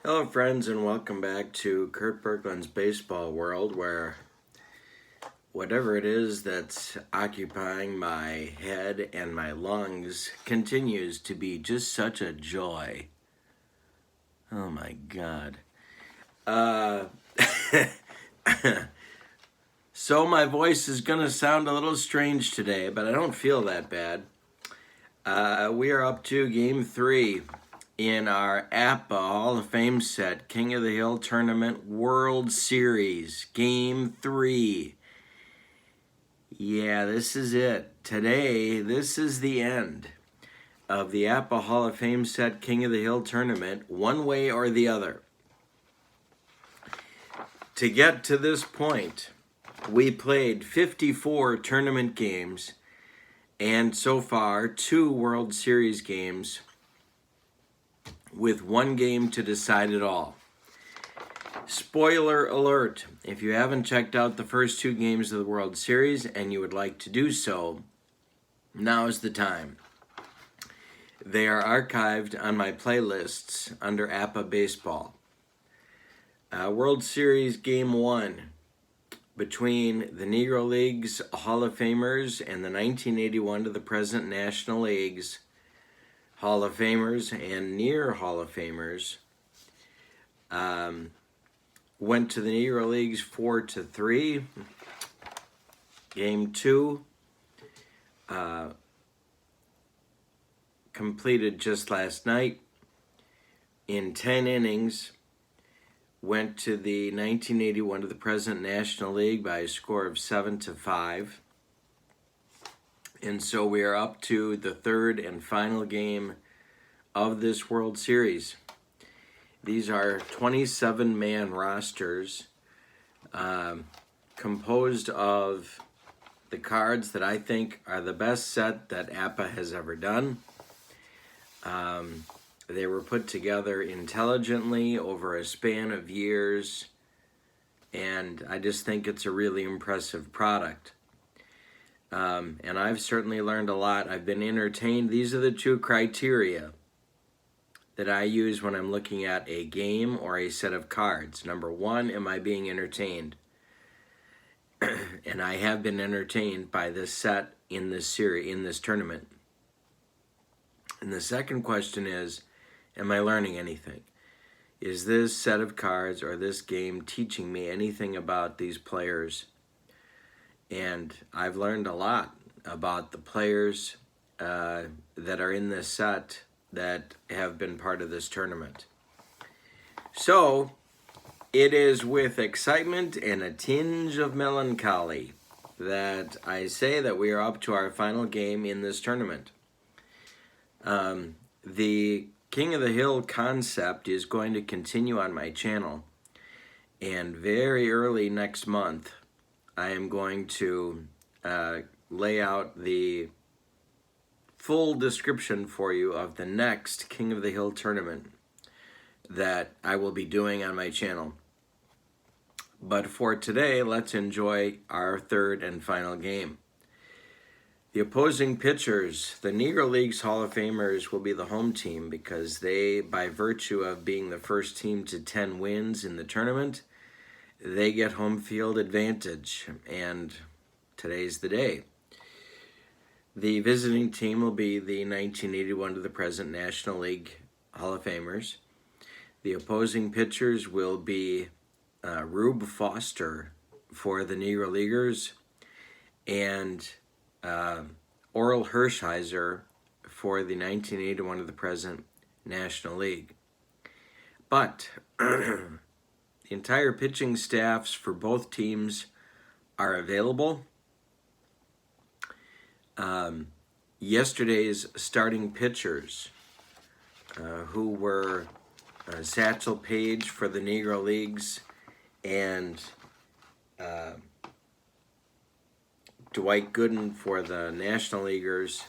Hello, friends, and welcome back to Kurt Berglund's Baseball World, where whatever it is that's occupying my head and my lungs continues to be just such a joy. Oh my God. Uh, so my voice is going to sound a little strange today, but I don't feel that bad. We are up to Game 3 in our APBA Hall of Fame set, King of the Hill Tournament World Series, Game 3. Yeah, this is it. Today, this is the end of the APBA Hall of Fame set, King of the Hill Tournament, one way or the other. To get to this point, we played 54 tournament games and so far 2 World Series games with one game to decide it all. Spoiler alert, if you haven't checked out the first 2 games of the World Series and you would like to do so, now is the time. They are archived on my playlists under APBA Baseball. World Series Game 1 between the Negro League's Hall of Famers and the 1981 to the present National League's Hall of Famers and near Hall of Famers went to the Negro Leagues 4-3. Game 2 completed just last night in 10 innings, went to the 1981 to the present National League by a score of 7-5. And so we are up to the third and final game of this World Series. These are 27-man rosters composed of the cards that I think are the best set that APBA has ever done. They were put together intelligently over a span of years, and I just think it's a really impressive product. And I've certainly learned a lot. I've been entertained. These are the 2 criteria that I use when I'm looking at a game or a set of cards. Number 1, am I being entertained? And I have been entertained by this set in this series, in this tournament. And the second question is, am I learning anything? Is this set of cards or this game teaching me anything about these players? And I've learned a lot about the players that are in this set that have been part of this tournament. So, it is with excitement and a tinge of melancholy that I say that we are up to our final game in this tournament. The King of the Hill concept is going to continue on my channel, and very early next month I am going to lay out the full description for you of the next King of the Hill tournament that I will be doing on my channel. But for today, let's enjoy our third and final game. The opposing pitchers, the Negro League's Hall of Famers, will be the home team because they, by virtue of being the first team to 10 wins in the tournament, they get home field advantage, and today's the day. The visiting team will be the 1981 to the present National League Hall of Famers. The opposing pitchers will be Rube Foster for the Negro Leaguers and Orel Hershiser for the 1981 to the present National League. But the entire pitching staffs for both teams are available. Yesterday's starting pitchers, who were Satchel Paige for the Negro Leagues and Dwight Gooden for the National Leaguers,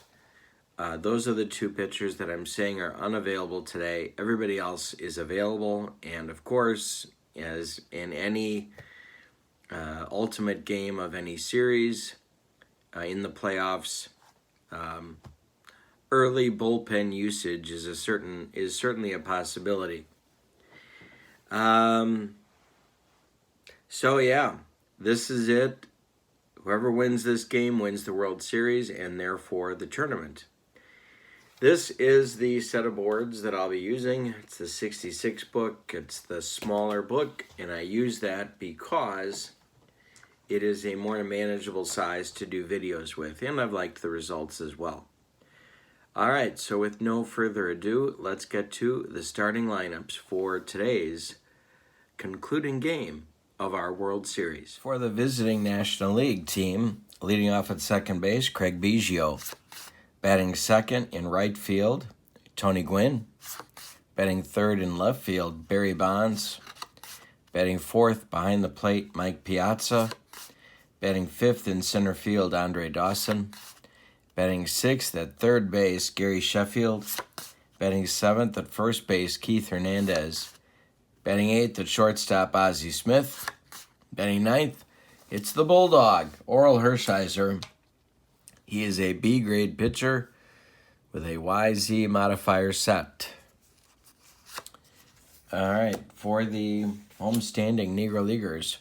those are the 2 pitchers that I'm saying are unavailable today. Everybody else is available, and of course, as in any ultimate game of any series in the playoffs, early bullpen usage is certainly a possibility. So yeah, this is it. Whoever wins this game wins the World Series and therefore the tournament. This is the set of boards that I'll be using. It's the 66 book. It's the smaller book, and I use that because it is a more manageable size to do videos with, and I've liked the results as well. All right, so with no further ado, let's get to the starting lineups for today's concluding game of our World Series. For the visiting National League team, leading off at second base, Craig Biggio. Batting second in right field, Tony Gwynn. Batting third in left field, Barry Bonds. Batting fourth behind the plate, Mike Piazza. Batting fifth in center field, Andre Dawson. Batting sixth at third base, Gary Sheffield. Batting seventh at first base, Keith Hernandez. Batting eighth at shortstop, Ozzie Smith. Batting ninth, it's the Bulldog, Orel Hershiser. He is a B-grade pitcher with a YZ modifier set. All right, for the homestanding Negro Leaguers,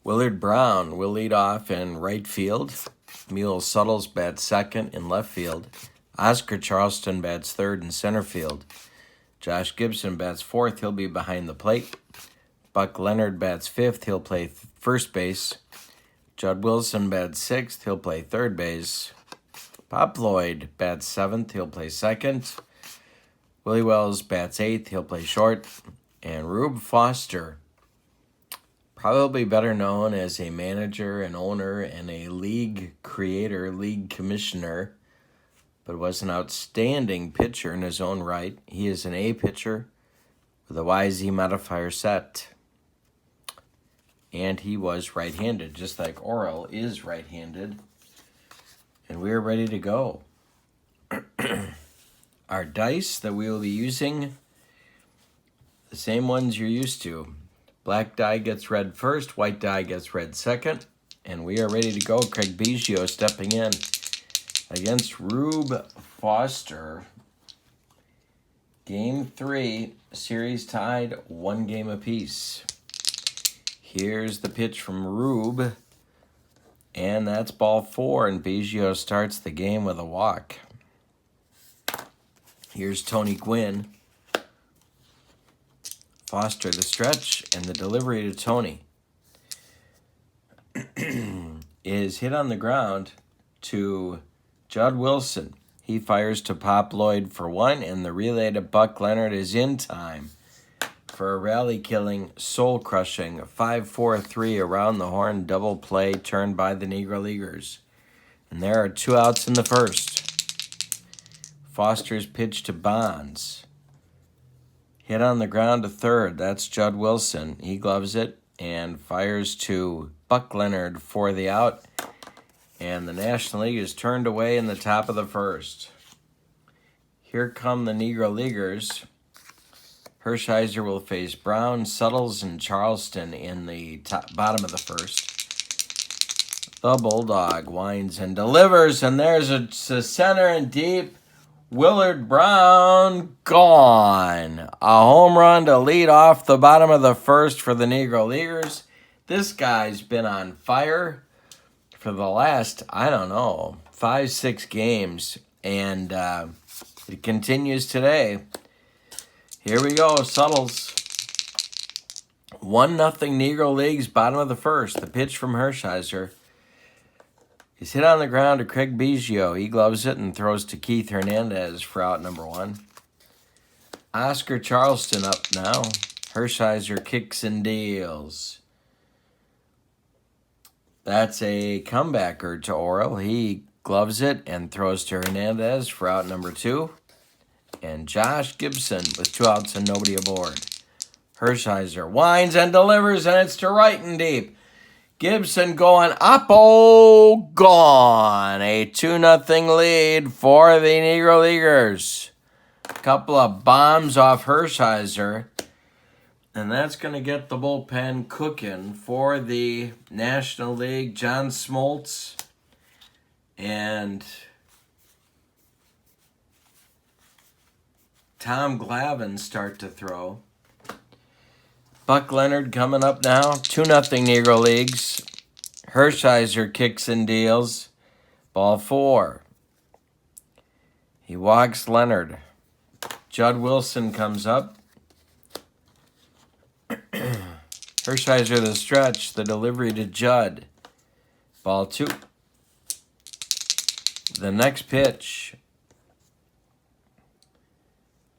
Willard Brown will lead off in right field. Mule Suttles bats second in left field. Oscar Charleston bats third in center field. Josh Gibson bats fourth. He'll be behind the plate. Buck Leonard bats fifth. He'll play first base. Judd Wilson bats sixth. He'll play third base. Pop Lloyd bats seventh. He'll play second. Willie Wells bats eighth. He'll play short. And Rube Foster, probably better known as a manager and owner and a league creator, league commissioner, but was an outstanding pitcher in his own right. He is an A pitcher with a YZ modifier set. And he was right-handed, just like Orel is right-handed. And we are ready to go. Our dice that we will be using, the same ones you're used to. Black die gets red first, white die gets red second. And we are ready to go. Craig Biggio stepping in against Rube Foster. Game 3, series tied, 1 game apiece. Here's the pitch from Rube, and that's ball 4, and Biggio starts the game with a walk. Here's Tony Gwynn. Foster the stretch, and the delivery to Tony is hit on the ground to Judd Wilson. He fires to Pop Lloyd for 1, and the relay to Buck Leonard is in time for a rally-killing, soul-crushing 5-4-3 around the horn double play turned by the Negro Leaguers. And there are 2 outs in the first. Foster's pitch to Bonds. Hit on the ground to third. That's Judd Wilson. He gloves it and fires to Buck Leonard for the out. And the National League is turned away in the top of the first. Here come the Negro Leaguers. Hershiser will face Brown, Suttles, and Charleston in the bottom of the first. The Bulldog winds and delivers, and there's a center and deep. Willard Brown gone. A home run to lead off the bottom of the first for the Negro Leaguers. This guy's been on fire for the last, 5-6 games, and it continues today. Here we go, Suttles. 1-0 Negro Leagues, bottom of the first. The pitch from Hershiser is hit on the ground to Craig Biggio. He gloves it and throws to Keith Hernandez for out number 1. Oscar Charleston up now. Hershiser kicks and deals. That's a comebacker to Orel. He gloves it and throws to Hernandez for out number 2. And Josh Gibson with 2 outs and nobody aboard. Hershiser winds and delivers, and it's to right and deep. Gibson going up, gone. A 2-0 lead for the Negro Leaguers. A couple of bombs off Hershiser, and that's going to get the bullpen cooking for the National League. John Smoltz and Tom Glavine start to throw. Buck Leonard coming up now. 2-0 Negro Leagues. Hershiser kicks and deals. Ball 4. He walks Leonard. Judd Wilson comes up. Hershiser the stretch. The delivery to Judd. Ball 2. The next pitch.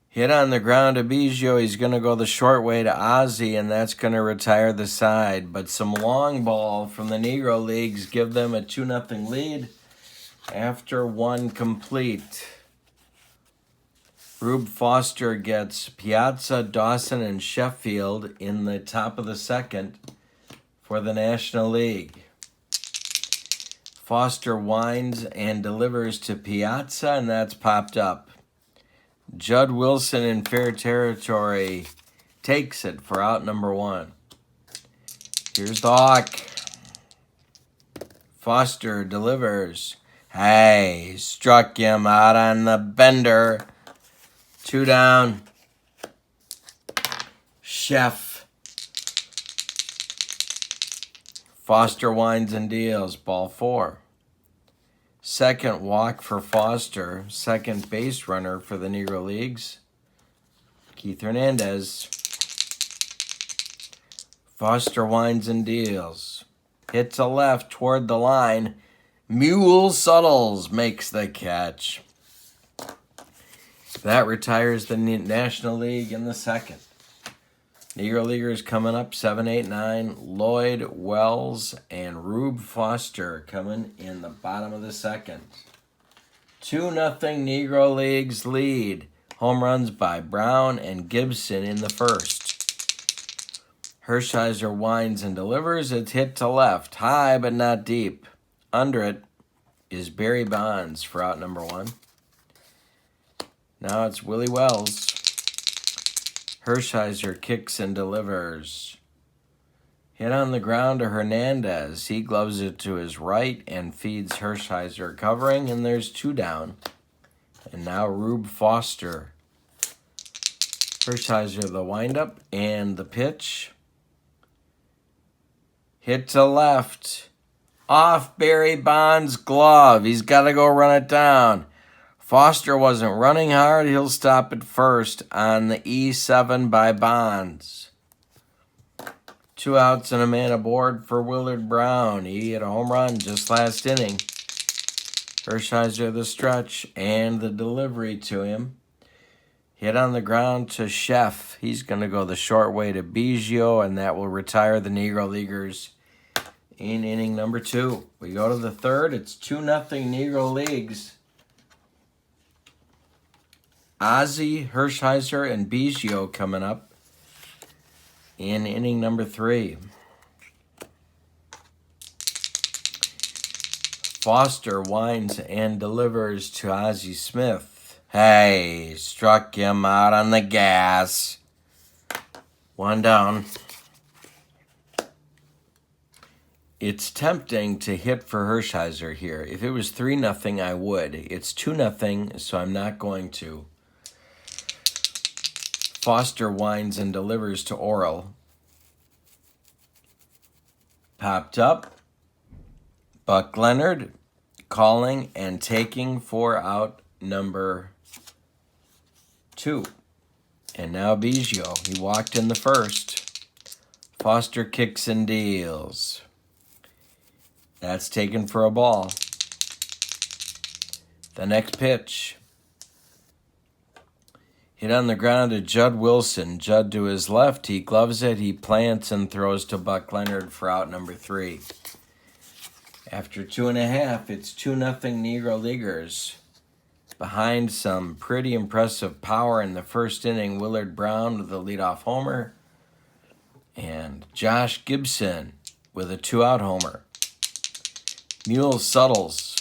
Hit on the ground to Biggio. He's going to go the short way to Ozzie, and that's going to retire the side. But some long ball from the Negro Leagues give them a 2-0 lead after 1 complete. Rube Foster gets Piazza, Dawson, and Sheffield in the top of the second for the National League. Foster winds and delivers to Piazza, and that's popped up. Judd Wilson in fair territory takes it for out number 1. Here's the Hawk. Foster delivers. Hey, struck him out on the bender. 2 down. Chef. Foster winds and deals. Ball 4. Second walk for Foster. Second base runner for the Negro Leagues. Keith Hernandez. Foster winds and deals. Hits a left toward the line. Mule Suttles makes the catch. That retires the National League in the second. Negro Leaguers coming up, 7, 8, 9. Lloyd, Wells, and Rube Foster coming in the bottom of the second. 2-0 Negro Leagues lead. Home runs by Brown and Gibson in the first. Hershiser winds and delivers. It's hit to left. High but not deep. Under it is Barry Bonds for out number 1. Now it's Willie Wells. Hershiser kicks and delivers. Hit on the ground to Hernandez. He gloves it to his right and feeds Hershiser covering, and there's 2 down. And now Rube Foster. Hershiser the windup and the pitch. Hit to left. Off Barry Bonds' glove. He's got to go run it down. Foster wasn't running hard. He'll stop at first on the E7 by Bonds. 2 outs and a man aboard for Willard Brown. He hit a home run just last inning. Hershiser the stretch and the delivery to him. Hit on the ground to Chef. He's going to go the short way to Biggio, and that will retire the Negro Leaguers in inning number 2. We go to the third. It's 2-0 Negro Leagues. Ozzie, Hershiser, and Biggio coming up in inning number 3. Foster winds and delivers to Ozzie Smith. Hey, struck him out on the gas. 1 down. It's tempting to hit for Hershiser here. If it was 3-0, I would. It's 2-0, so I'm not going to. Foster winds and delivers to Orel. Popped up. Buck Leonard calling and taking for out number 2. And now Biggio. He walked in the first. Foster kicks and deals. That's taken for a ball. The next pitch. Hit on the ground to Judd Wilson. Judd to his left. He gloves it. He plants and throws to Buck Leonard for out number 3. After 2.5, it's 2-0 Negro Leaguers. Behind some pretty impressive power in the first inning, Willard Brown with a leadoff homer. And Josh Gibson with a 2-out homer. Mule Suttles.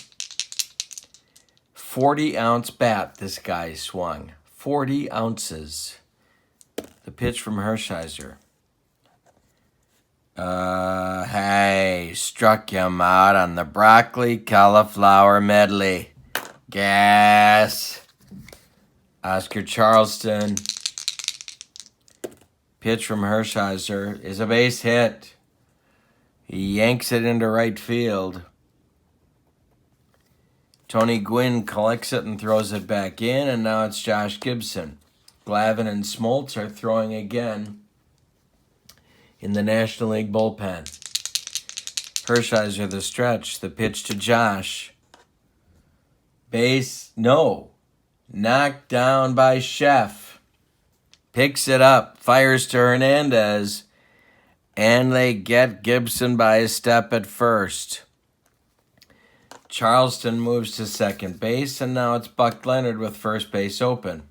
40-ounce bat this guy swung. 40 ounces. The pitch from Hershiser. Hey, struck him out on the broccoli cauliflower medley. Gas. Oscar Charleston. Pitch from Hershiser is a base hit. He yanks it into right field. Tony Gwynn collects it and throws it back in, and now it's Josh Gibson. Glavine and Smoltz are throwing again in the National League bullpen. Hershiser the stretch, the pitch to Josh. Base, no. Knocked down by Chef. Picks it up, fires to Hernandez, and they get Gibson by a step at first. Charleston moves to second base, and now it's Buck Leonard with first base open.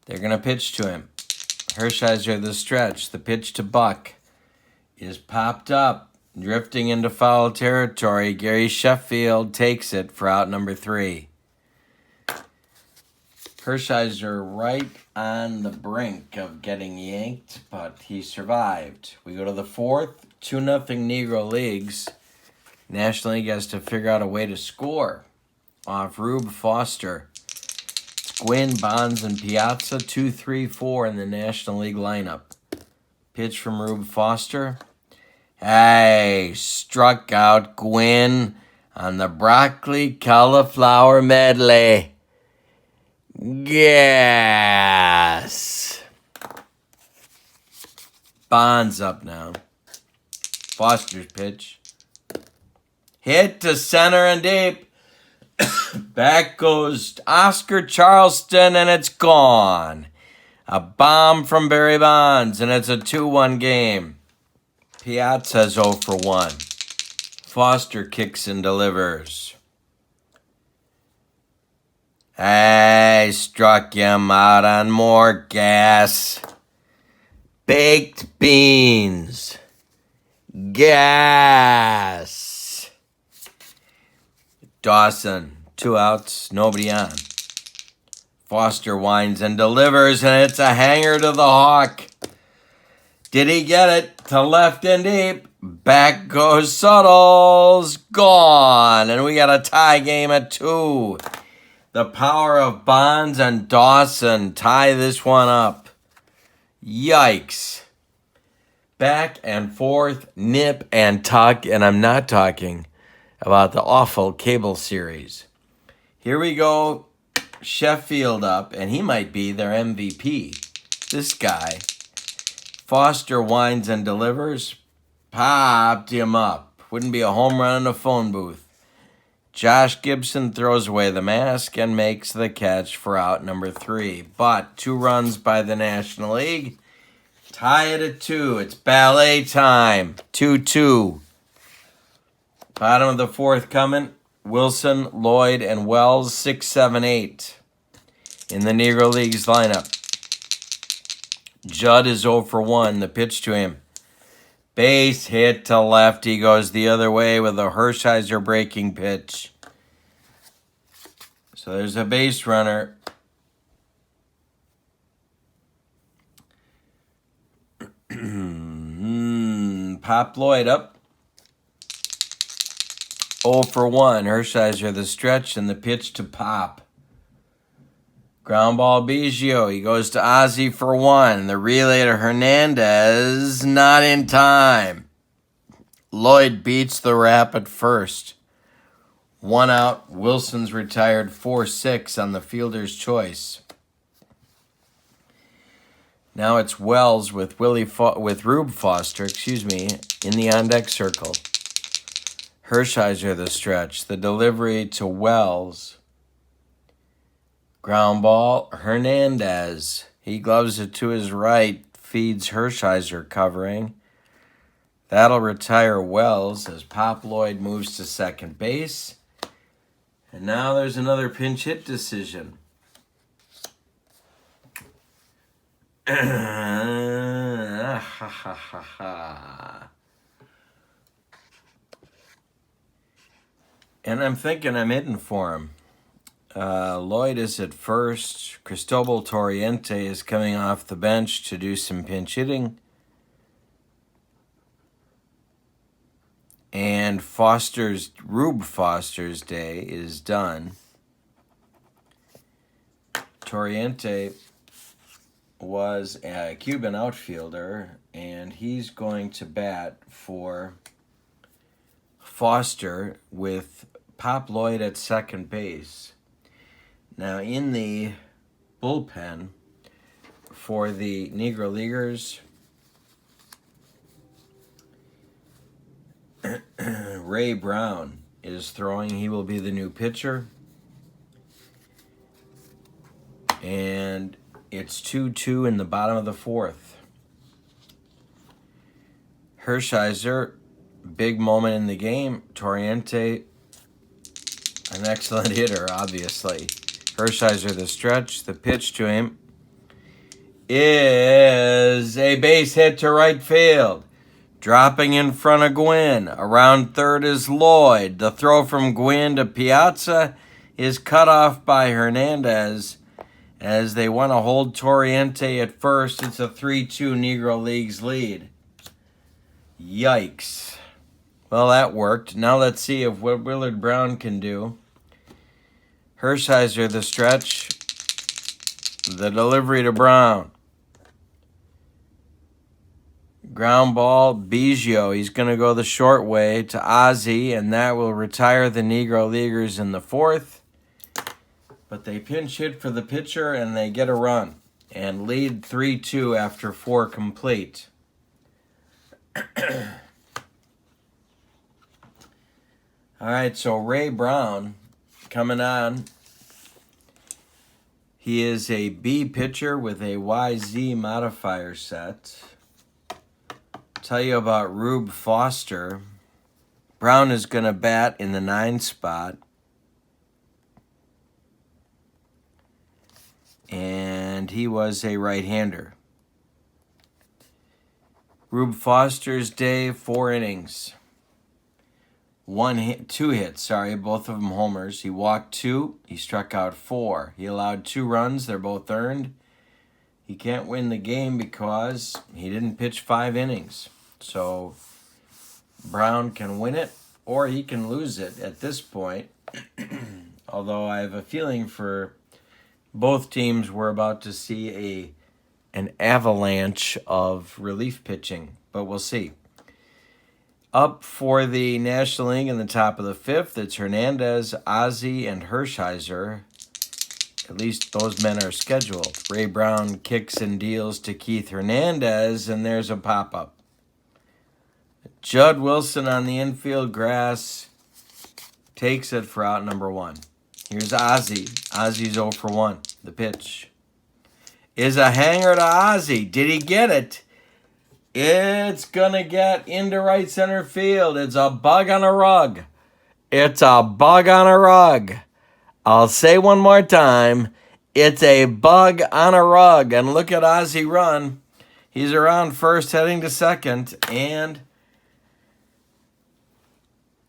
They're going to pitch to him. Hershiser the stretch. The pitch to Buck is popped up, drifting into foul territory. Gary Sheffield takes it for out number 3. Hershiser right on the brink of getting yanked, but he survived. We go to the 4th, 2-0 Negro Leagues. National League has to figure out a way to score off Rube Foster. It's Gwynn, Bonds, and Piazza, 2, 3, 4 in the National League lineup. Pitch from Rube Foster. Hey, struck out Gwynn on the broccoli cauliflower medley. Yes. Bonds up now. Foster's pitch. Hit to center and deep. Back goes Oscar Charleston, and it's gone. A bomb from Barry Bonds, and it's a 2-1 game. Piazza's 0 for 1. Foster kicks and delivers. I struck him out on more gas. Baked beans. Gas. Dawson, 2 outs, nobody on. Foster winds and delivers, and it's a hanger to the Hawk. Did he get it to left and deep? Back goes Suttles. Gone. And we got a tie game at 2. The power of Bonds and Dawson tie this one up. Yikes. Back and forth, nip and tuck, and I'm not talking about the awful cable series. Here we go. Sheffield up, and he might be their MVP. This guy. Foster winds and delivers. Popped him up. Wouldn't be a home run in a phone booth. Josh Gibson throws away the mask and makes the catch for out number 3. But 2 runs by the National League. Tie it at 2. It's ballet time. 2-2. Bottom of the 4th coming. Wilson, Lloyd, and Wells, 6, 7, 8 in the Negro Leagues lineup. Judd is 0 for 1. The pitch to him. Base hit to left. He goes the other way with a Hershiser breaking pitch. So there's a base runner. Pop Lloyd up. 0 for 1. Hershiser the stretch and the pitch to Pop. Ground ball Biggio. He goes to Ozzie for 1. The relay to Hernandez. Not in time. Lloyd beats the rap at first. 1 out. Wilson's retired 4-6 on the fielder's choice. Now it's Wells with Rube Foster, in the on-deck circle. Hershiser the stretch. The delivery to Wells. Ground ball, Hernandez. He gloves it to his right, feeds Hershiser covering. That'll retire Wells as Pop Lloyd moves to second base. And now there's another pinch hit decision. And I'm thinking I'm hitting for him. Lloyd is at first. Cristobal Torriente is coming off the bench to do some pinch hitting. And Rube Foster's day is done. Torriente was a Cuban outfielder, and he's going to bat for Foster with Pop Lloyd at second base. Now, in the bullpen for the Negro Leaguers, Ray Brown is throwing. He will be the new pitcher. And it's 2-2 in the bottom of the fourth. Hershiser, big moment in the game. Torriente, an excellent hitter, obviously. Hershiser, the stretch. The pitch to him is a base hit to right field. Dropping in front of Gwynn. Around third is Lloyd. The throw from Gwynn to Piazza is cut off by Hernandez as they want to hold Torriente at first. It's a 3-2 Negro Leagues lead. Yikes. Well, that worked. Now let's see if what Willard Brown can do. Hershiser, the stretch. The delivery to Brown. Ground ball, Biggio. He's going to go the short way to Ozzie, and that will retire the Negro Leaguers in the fourth. But they pinch hit for the pitcher, and they get a run and lead 3-2 after 4 complete. All right, so Ray Brown coming on. He is a B pitcher with a YZ modifier set. Tell you about Rube Foster. Brown is going to bat in the 9 spot. And he was a right-hander. Rube Foster's day, 4 innings. 2 hits, both of them homers. He walked 2, he struck out 4. He allowed 2 runs, they're both earned. He can't win the game because he didn't pitch 5 innings. So Brown can win it or he can lose it at this point. Although I have a feeling for both teams we're about to see an avalanche of relief pitching, but we'll see. Up for the National League in the top of the 5th, it's Hernandez, Ozzie, and Hershiser. At least those men are scheduled. Ray Brown kicks and deals to Keith Hernandez, and there's a pop-up. Judd Wilson on the infield grass takes it for out number 1. Here's Ozzie. Ozzie's 0 for 1. The pitch is a hanger to Ozzie. Did he get it? It's going to get into right center field. It's a bug on a rug. It's a bug on a rug. I'll say one more time. It's a bug on a rug. And look at Ozzie run. He's around first, heading to second. And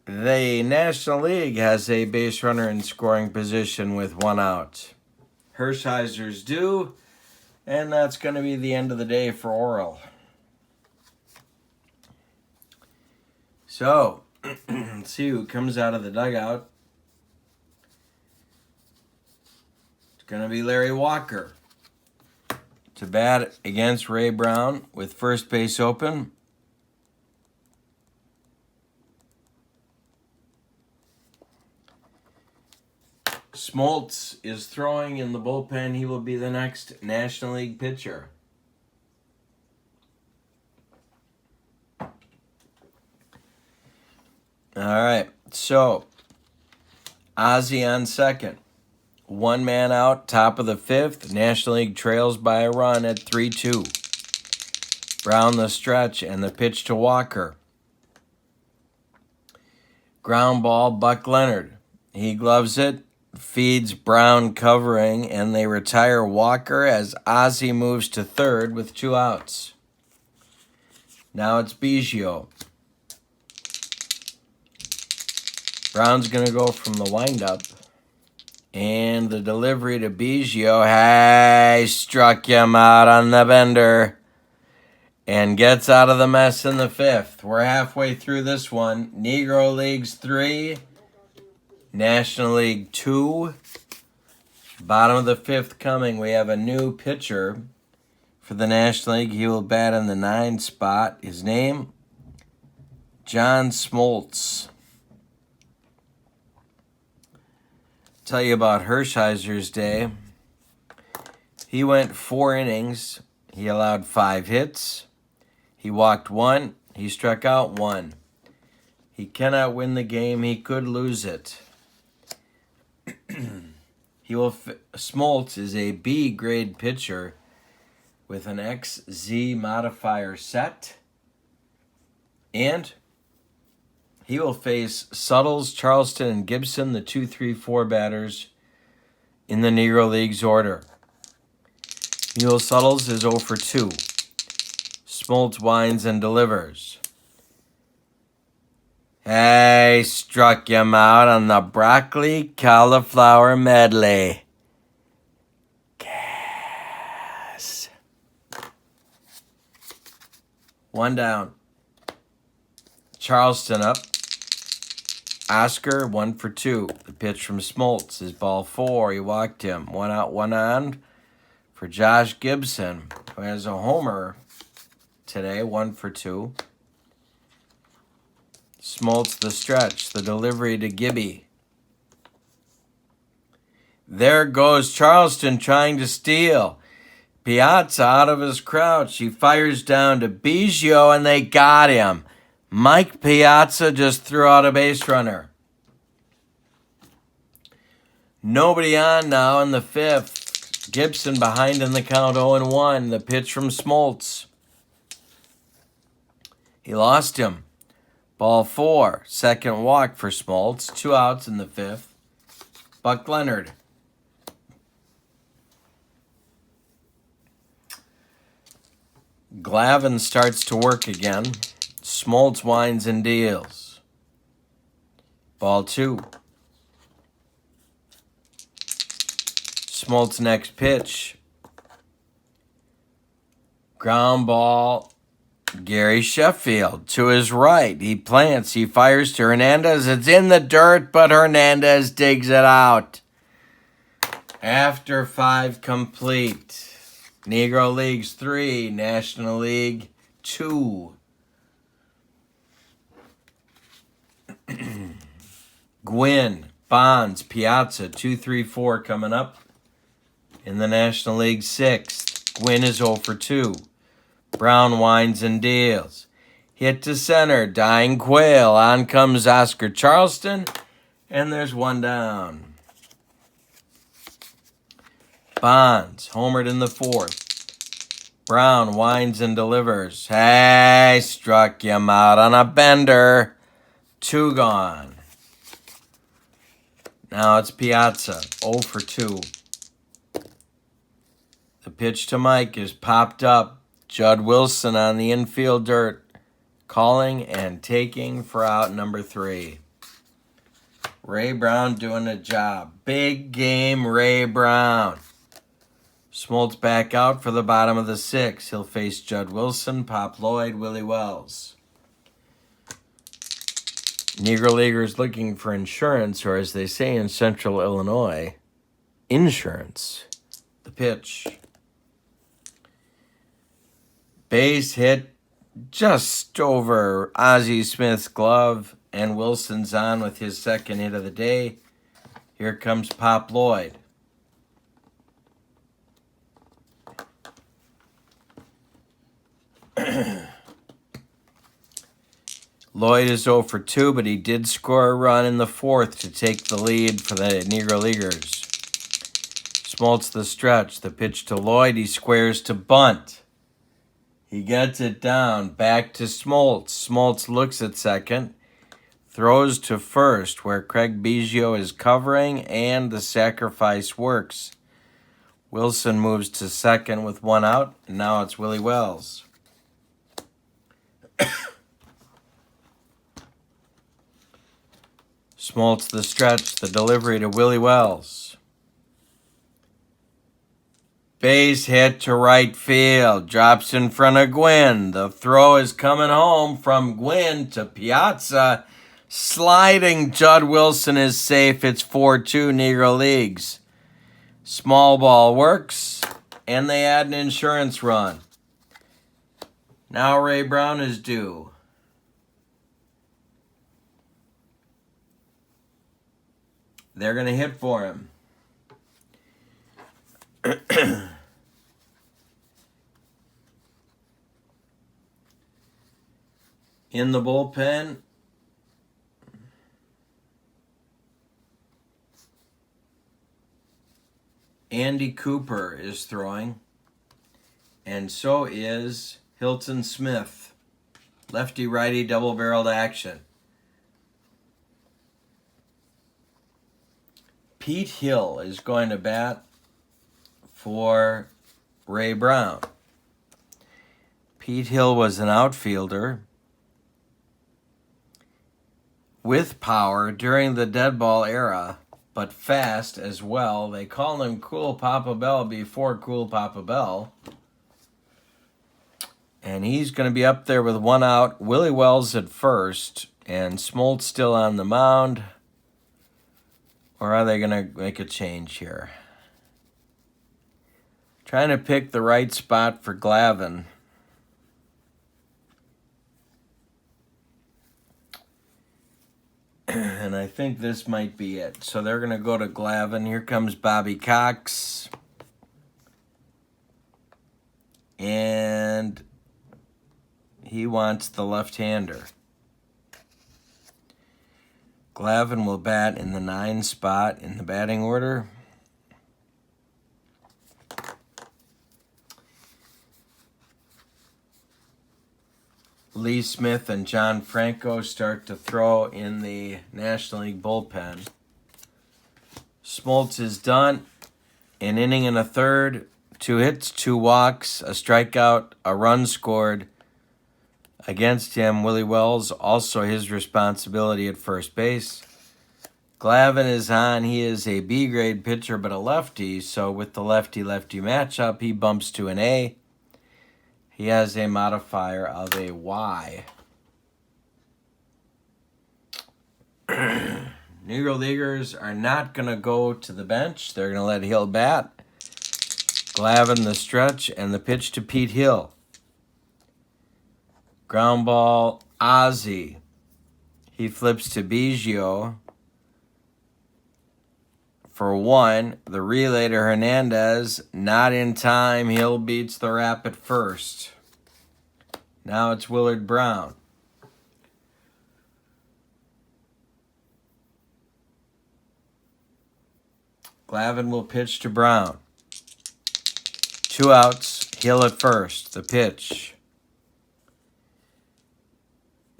the National League has a base runner in scoring position with 1 out. Hershiser's due. And that's going to be the end of the day for Oral. So, let's see who comes out of the dugout. It's going to be Larry Walker to bat against Ray Brown with first base open. Smoltz is throwing in the bullpen. He will be the next National League pitcher. All right, so Ozzie on second. 1 man out, top of the 5th. National League trails by a run at 3-2. Brown the stretch and the pitch to Walker. Ground ball, Buck Leonard. He gloves it, feeds Brown covering, and they retire Walker as Ozzie moves to third with 2 outs. Now it's Biggio. Brown's going to go from the windup. And the delivery to Biggio. Hey, struck him out on the bender. And gets out of the mess in the 5th. We're halfway through this one. Negro Leagues 3. National League 2. Bottom of the fifth coming. We have a new pitcher for the National League. He will bat in the 9 spot. His name, John Smoltz. Tell you about Hershiser's day. He went 4 innings. He allowed 5 hits. He walked 1. He struck out 1. He cannot win the game. He could lose it. Smoltz is a B grade pitcher with an XZ modifier set. And he will face Suttles, Charleston, and Gibson, the 2, 3, 4 batters in the Negro Leagues order. Mule Suttles is 0 for 2. Smoltz winds and delivers. Hey, struck him out on the broccoli cauliflower medley. Gas. 1 down. Charleston up. Oscar 1 for 2. The pitch from Smoltz is ball 4. He walked him. 1 out, 1 on for Josh Gibson, who has a homer today. 1 for 2. Smoltz the stretch, the delivery to Gibby. There goes Charleston trying to steal. Piazza out of his crouch. He fires down to Biggio, and they got him. Mike Piazza just threw out a base runner. Nobody on now in the 5th. Gibson behind in the count 0-1. The pitch from Smoltz. He lost him. Ball 4, second walk for Smoltz. 2 outs in the 5th. Buck Leonard. Glavin starts to work again. Smoltz winds and deals. Ball 2. Smoltz next pitch. Ground ball. Gary Sheffield to his right. He plants. He fires to Hernandez. It's in the dirt, but Hernandez digs it out. After 5 complete. Negro Leagues 3, National League 2. Gwynn, Bonds, Piazza, 2, 3, 4 coming up in the National League 6th. Gwynn is 0 for 2. Brown winds and deals. Hit to center. Dying Quail. On comes Oscar Charleston. And there's 1 down. Bonds. Homered in the 4th. Brown winds and delivers. Hey, struck him out on a bender. 2 gone. Now it's Piazza. 0 for 2. The pitch to Mike is popped up. Judd Wilson on the infield dirt, calling and taking for out number 3. Ray Brown doing a job. Big game, Ray Brown. Smoltz back out for the bottom of the 6th. He'll face Judd Wilson, Pop Lloyd, Willie Wells. Negro Leaguers looking for insurance, or as they say in Central Illinois, insurance. The pitch. Base hit just over Ozzie Smith's glove, and Wilson's on with his 2nd hit of the day. Here comes Pop Lloyd. Lloyd is 0 for 2, but he did score a run in the 4th to take the lead for the Negro Leaguers. Smoltz the stretch. The pitch to Lloyd. He squares to bunt. He gets it down. Back to Smoltz. Smoltz looks at second. Throws to first, where Craig Biggio is covering, and the sacrifice works. Wilson moves to second with 1 out, and now it's Willie Wells. Smoltz the stretch, the delivery to Willie Wells. Base hit to right field, drops in front of Gwynn. The throw is coming home from Gwynn to Piazza. Sliding Judd Wilson is safe. It's 4-2 Negro Leagues. Small ball works, and they add an insurance run. Now Ray Brown is due. They're going to hit for him. In the bullpen, Andy Cooper is throwing, and so is Hilton Smith. Lefty-righty double-barreled action. Pete Hill is going to bat for Ray Brown. Pete Hill was an outfielder with power during the dead ball era, but fast as well. They called him Cool Papa Bell before Cool Papa Bell. And he's going to be up there with one out. Willie Wells at first, and Smoltz still on the mound. Or are they going to make a change here? Trying to pick the right spot for Glavine. And I think this might be it. So they're going to go to Glavine. Here comes Bobby Cox. And he wants the left-hander. Glavine will bat in the 9 spot in the batting order. Lee Smith and John Franco start to throw in the National League bullpen. Smoltz is done. An inning and a third, 2 hits, 2 walks, a strikeout, a run scored. Against him, Willie Wells, also his responsibility at first base. Glavine is on. He is a B-grade pitcher, but a lefty, so with the lefty-lefty matchup, he bumps to an A. He has a modifier of a Y. Negro Leaguers are not going to go to the bench. They're going to let Hill bat. Glavine the stretch, and the pitch to Pete Hill. Ground ball, Ozzie. He flips to Biggio for 1. The relay to Hernandez, not in time. Hill beats the rap at first. Now it's Willard Brown. Glavine will pitch to Brown. 2 outs, Hill at first. The pitch.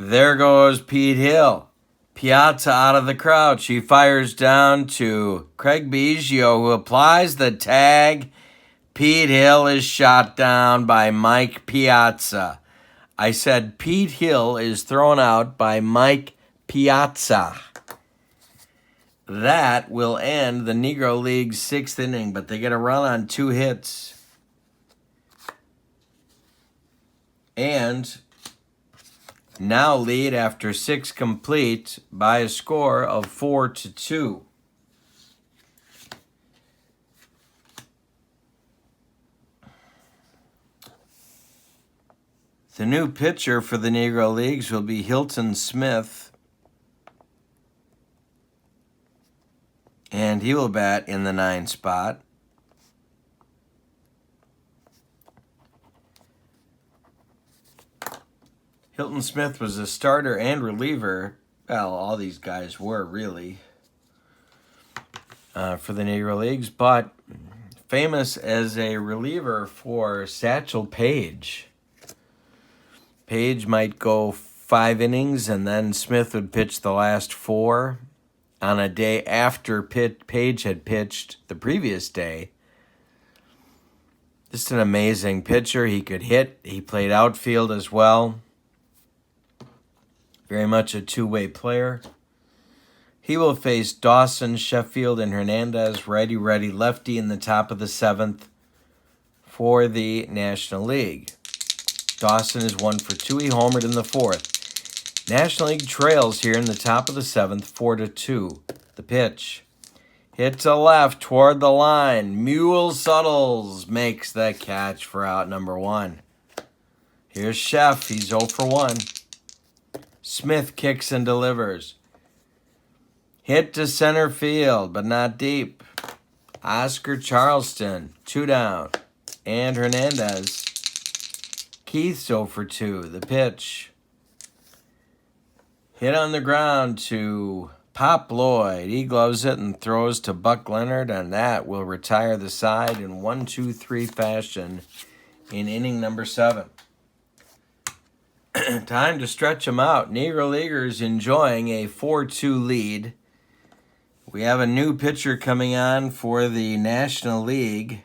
There goes Pete Hill. Piazza out of the crouch. He fires down to Craig Biggio, who applies the tag. Pete Hill is shot down by Mike Piazza. I said Pete Hill is thrown out by Mike Piazza. That will end the Negro League's 6th inning, but they get a run on 2 hits. And now lead after 6 complete by a score of 4-2. The new pitcher for the Negro Leagues will be Hilton Smith. And he will bat in the 9 spot. Hilton Smith was a starter and reliever. Well, all these guys were really for the Negro Leagues, but famous as a reliever for Satchel Paige. Paige might go 5 innings, and then Smith would pitch the last 4 on a day after Paige had pitched the previous day. Just an amazing pitcher. He could hit. He played outfield as well. Very much a two-way player. He will face Dawson, Sheffield, and Hernandez, righty-righty, lefty in the top of the 7th for the National League. Dawson is 1 for 2. He homered in the 4th. National League trails here in the top of the 7th, 4-2. The pitch. Hit to left toward the line. Mule Suttles makes the catch for out number 1. Here's Chef. He's 0 for 1. Smith kicks and delivers. Hit to center field, but not deep. Oscar Charleston, 2 down. And Hernandez. Keith's 0 for 2. The pitch. Hit on the ground to Pop Lloyd. He gloves it and throws to Buck Leonard, and that will retire the side in 1-2-3 fashion in inning number 7. Time to stretch them out. Negro Leaguers enjoying a 4-2 lead. We have a new pitcher coming on for the National League.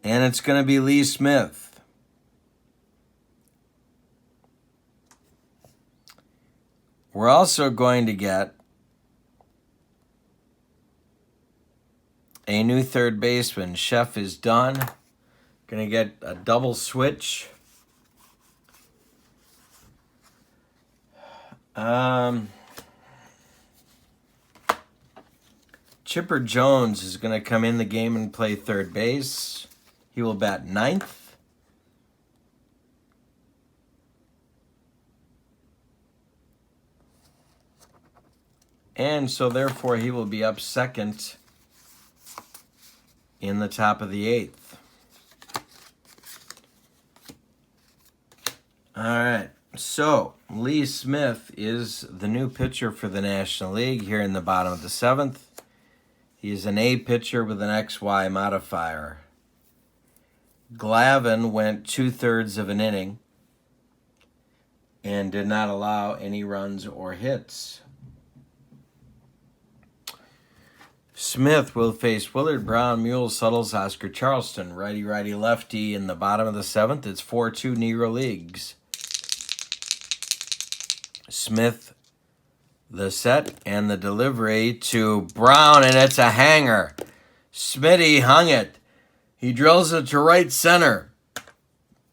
And it's going to be Lee Smith. We're also going to get a new third baseman. Chef is done. Going to get a double switch. Chipper Jones is going to come in the game and play third base. He will bat 9th. And so therefore he will be up 2nd in the top of the 8th. All right, so Lee Smith is the new pitcher for the National League here in the bottom of the 7th. He is an A pitcher with an XY modifier. Glavin went 2/3 of an inning and did not allow any runs or hits. Smith will face Willard Brown, Mule Suttles, Oscar Charleston. Righty, righty, lefty in the bottom of the 7th. It's 4-2 Negro Leagues. Smith, the set and the delivery to Brown, and it's a hanger. Smitty hung it. He drills it to right center.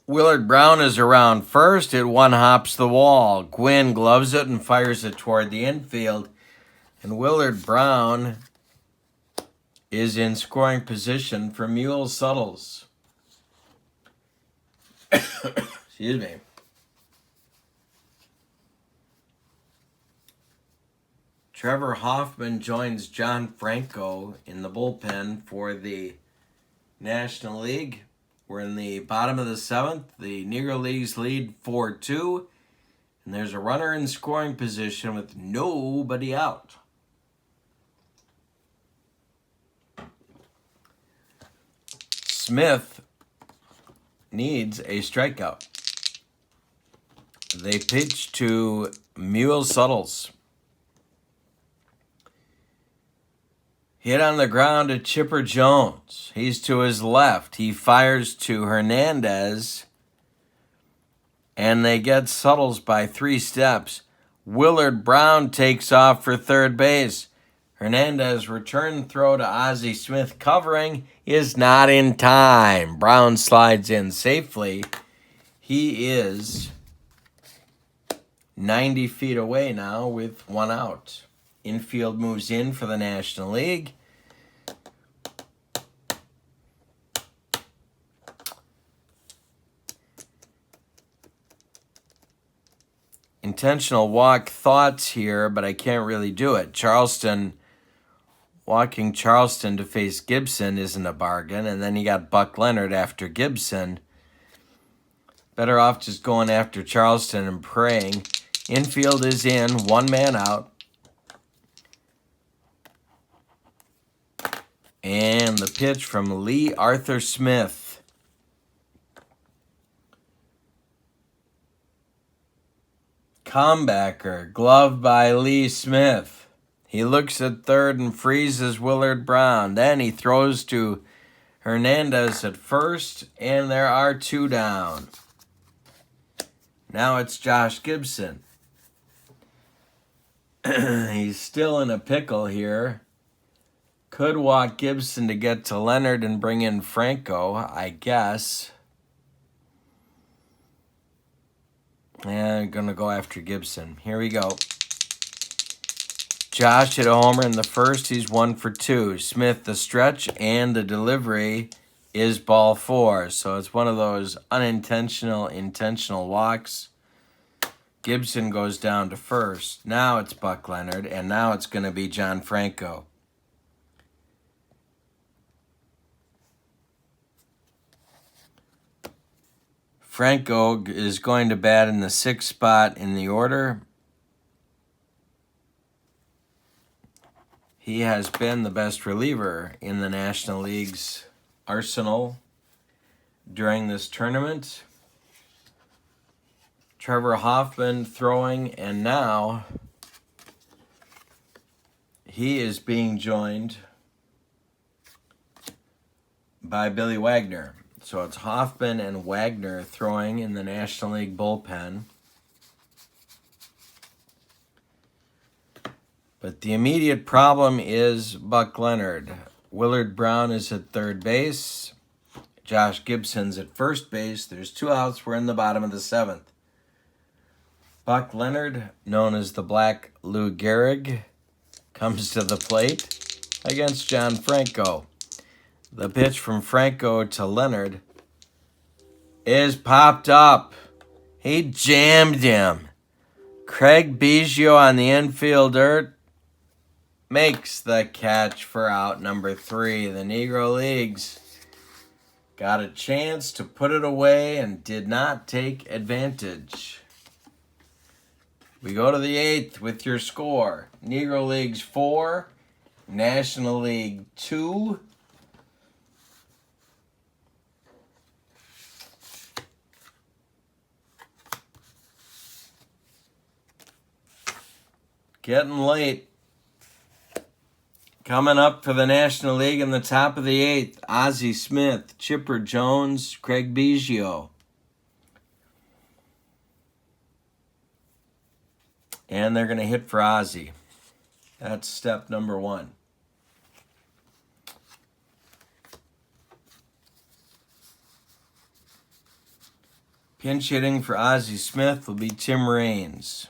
Willard Brown is around first. It one-hops the wall. Gwynn gloves it and fires it toward the infield. And Willard Brown is in scoring position for Mule Suttles. Excuse me. Trevor Hoffman joins John Franco in the bullpen for the National League. We're in the bottom of the 7th. The Negro Leagues lead 4-2. And there's a runner in scoring position with nobody out. Smith needs a strikeout. They pitch to Mule Suttles. Hit on the ground to Chipper Jones. He's to his left. He fires to Hernandez. And they get Suttles by 3 steps. Willard Brown takes off for third base. Hernandez return throw to Ozzie Smith covering is not in time. Brown slides in safely. He is 90 feet away now with 1 out. Infield moves in for the National League. Intentional walk thoughts here, but I can't really do it. Walking Charleston to face Gibson isn't a bargain, and then you got Buck Leonard after Gibson. Better off just going after Charleston and praying. Infield is in, 1 man out. And the pitch from Lee Arthur Smith. Comebacker, gloved by Lee Smith. He looks at third and freezes Willard Brown. Then he throws to Hernandez at first, and there are 2 down. Now it's Josh Gibson. He's still in a pickle here. Could walk Gibson to get to Leonard and bring in Franco, I guess. And I'm going to go after Gibson. Here we go. Josh hit a homer in the first. He's 1 for 2. Smith, the stretch and the delivery is ball 4. So it's one of those unintentional, intentional walks. Gibson goes down to first. Now it's Buck Leonard, and now it's going to be John Franco. Franco is going to bat in the 6th spot in the order. He has been the best reliever in the National League's arsenal during this tournament. Trevor Hoffman throwing, and now he is being joined by Billy Wagner. So it's Hoffman and Wagner throwing in the National League bullpen. But the immediate problem is Buck Leonard. Willard Brown is at third base. Josh Gibson's at first base. There's 2 outs. We're in the bottom of the 7th. Buck Leonard, known as the Black Lou Gehrig, comes to the plate against John Franco. The pitch from Franco to Leonard is popped up. He jammed him. Craig Biggio on the infield dirt makes the catch for out number 3. The Negro Leagues got a chance to put it away and did not take advantage. We go to the 8th with your score. Negro Leagues 4, National League 2. Getting late. Coming up for the National League in the top of the 8th, Ozzie Smith, Chipper Jones, Craig Biggio. And they're going to hit for Ozzie. That's step number 1. Pinch hitting for Ozzie Smith will be Tim Raines.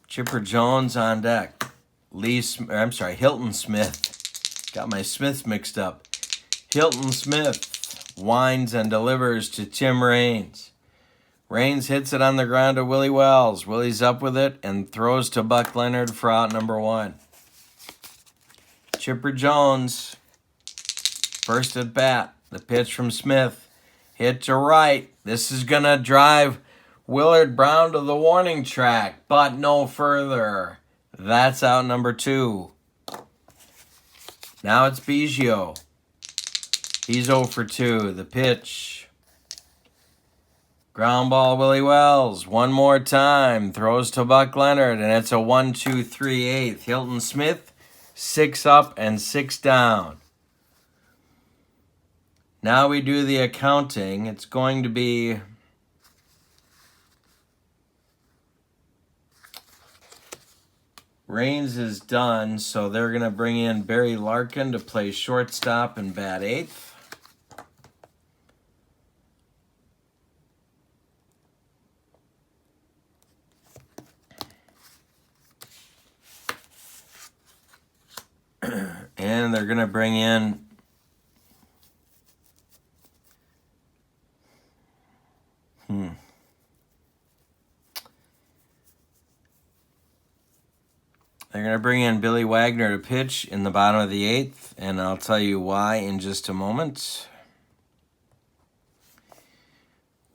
Chipper Jones on deck. Hilton Smith. Got my Smiths mixed up. Hilton Smith winds and delivers to Tim Raines. Raines hits it on the ground to Willie Wells. Willie's up with it and throws to Buck Leonard for out number 1. Chipper Jones, first at bat. The pitch from Smith. Hit to right. This is going to drive Willard Brown to the warning track, but no further. That's out number 2. Now it's Biggio. He's 0 for 2. The pitch. Ground ball, Willie Wells. One more time. Throws to Buck Leonard, and it's a 1-2-3-8. Hilton Smith, 6 up and 6 down. Now we do the accounting. It's going to be Raines is done, so they're going to bring in Barry Larkin to play shortstop and bat 8th. And they're going to bring in They're going to bring in Billy Wagner to pitch in the bottom of the 8th, and I'll tell you why in just a moment.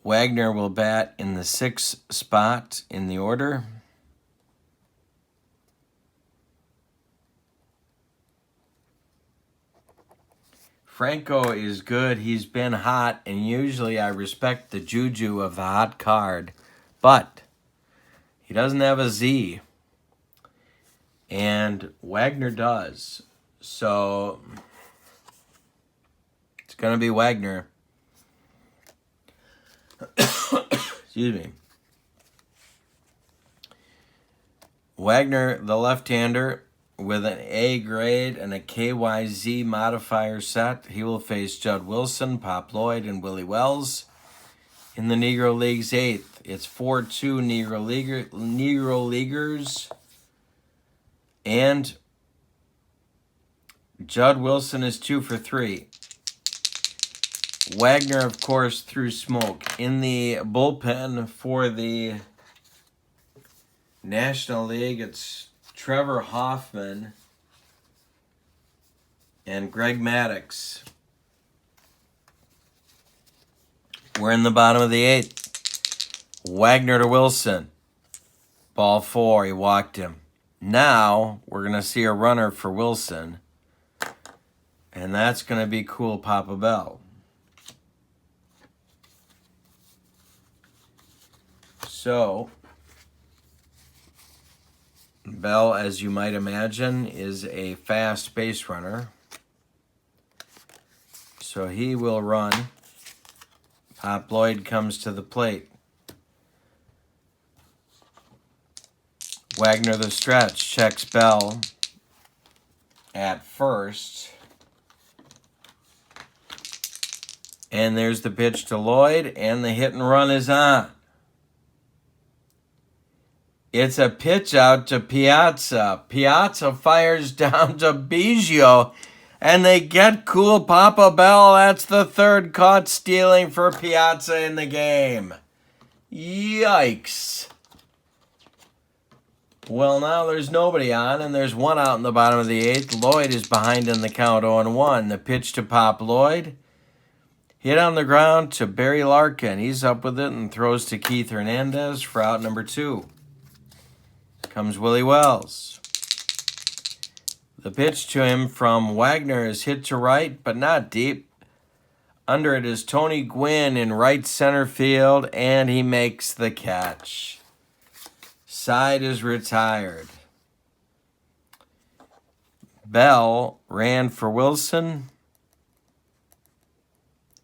Wagner will bat in the 6th spot in the order. Franco is good. He's been hot, and usually I respect the juju of the hot card, but he doesn't have a Z. And Wagner does. So it's going to be Wagner. Excuse me. Wagner, the left-hander, with an A grade and a KYZ modifier set. He will face Judd Wilson, Pop Lloyd, and Willie Wells in the Negro League's 8th. It's 4-2 Negro Leaguers. And Judd Wilson is 2 for 3. Wagner, of course, threw smoke. In the bullpen for the National League, it's Trevor Hoffman and Greg Maddux. We're in the bottom of the 8th. Wagner to Wilson. Ball 4, he walked him. Now, we're going to see a runner for Wilson. And that's going to be cool Papa Bell. So, Bell, as you might imagine, is a fast base runner. So he will run. Pop Lloyd comes to the plate. Wagner the stretch, checks Bell at first. And there's the pitch to Lloyd, and the hit and run is on. It's a pitch out to Piazza. Piazza fires down to Biggio, and they get cool Papa Bell. That's the 3rd caught stealing for Piazza in the game. Yikes. Well, now there's nobody on, and there's one out in the bottom of the 8th. Lloyd is behind in the count 0-1. The pitch to Pop Lloyd. Hit on the ground to Barry Larkin. He's up with it and throws to Keith Hernandez for out number 2. Comes Willie Wells. The pitch to him from Wagner is hit to right, but not deep. Under it is Tony Gwynn in right center field, and he makes the catch. Side is retired. Bell ran for Wilson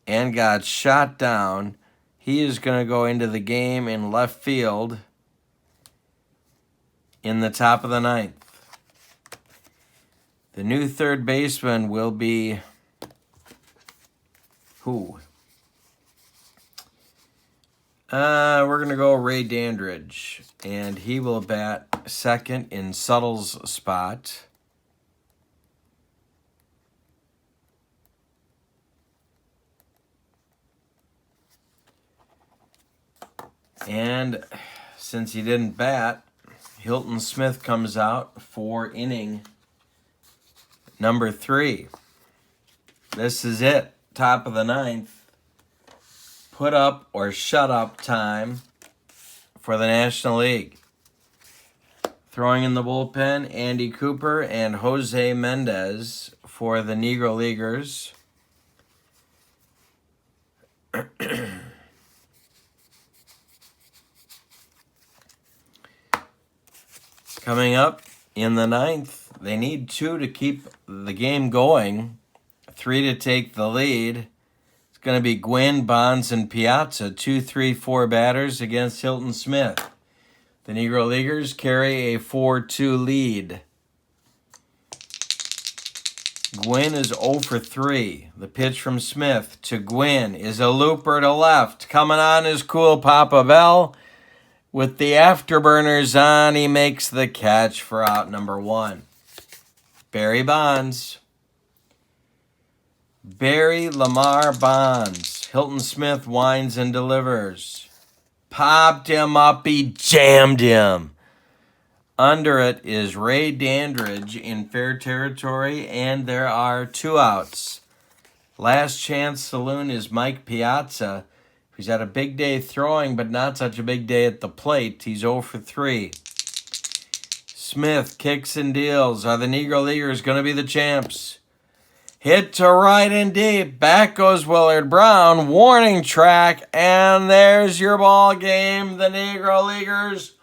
and got shot down. He is going to go into the game in left field in the top of the 9th. The new third baseman will be who? We're going to go Ray Dandridge, and he will bat second in Suttle's spot. And since he didn't bat, Hilton Smith comes out for inning number 3. This is it. Top of the 9th. Put up or shut up time for the National League. Throwing in the bullpen, Andy Cooper and Jose Mendez for the Negro Leaguers. Coming up in the 9th, they need 2 to keep the game going, 3 to take the lead. It's going to be Gwynn, Bonds, and Piazza, 2, 3, 4 batters against Hilton Smith. The Negro Leaguers carry a 4-2 lead. Gwynn is 0 for 3. The pitch from Smith to Gwynn is a looper to left. Coming on is cool Papa Bell. With the afterburners on, he makes the catch for out number 1. Barry Bonds. Barry Lamar Bonds. Hilton Smith winds and delivers. Popped him up, he jammed him. Under it is Ray Dandridge in fair territory, and there are 2 outs. Last chance saloon is Mike Piazza. He's had a big day throwing, but not such a big day at the plate. He's 0 for 3. Smith kicks and deals. Are the Negro Leaguers going to be the champs? Hit to right and deep. Back goes Willard Brown. Warning track. And there's your ball game. The Negro Leaguers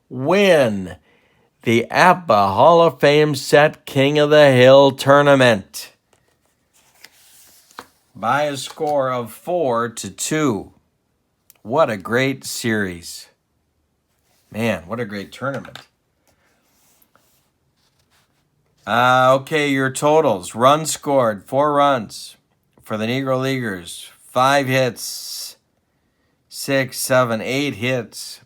win the APBA Hall of Fame Set King of the Hill tournament by a score of 4-2. What a great series. Man, what a great tournament. Okay, your totals. Runs scored, 4 runs for the Negro Leaguers. 5 hits, 6, 7, 8 hits.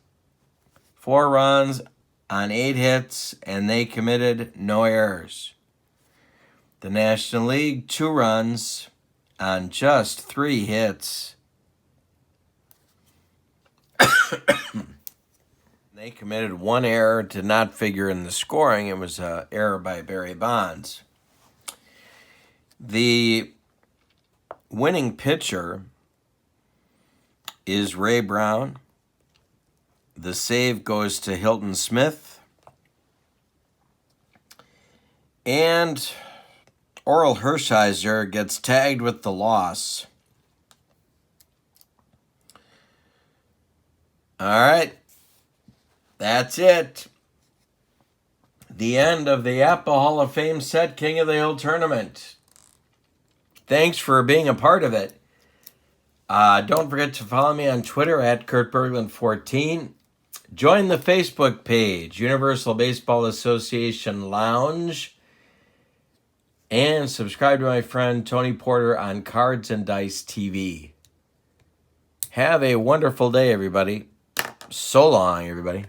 4 runs on 8 hits, and they committed no errors. The National League, 2 runs on just 3 hits. They committed 1 error, did not figure in the scoring. It was an error by Barry Bonds. The winning pitcher is Ray Brown. The save goes to Hilton Smith. And Orel Hershiser gets tagged with the loss. All right. That's it. The end of the APBA Hall of Fame Set King of the Hill tournament. Thanks for being a part of it. Don't forget to follow me on Twitter at KurtBerglund14. Join the Facebook page, Universal Baseball Association Lounge. And subscribe to my friend Tony Porter on Cards and Dice TV. Have a wonderful day, everybody. So long, everybody.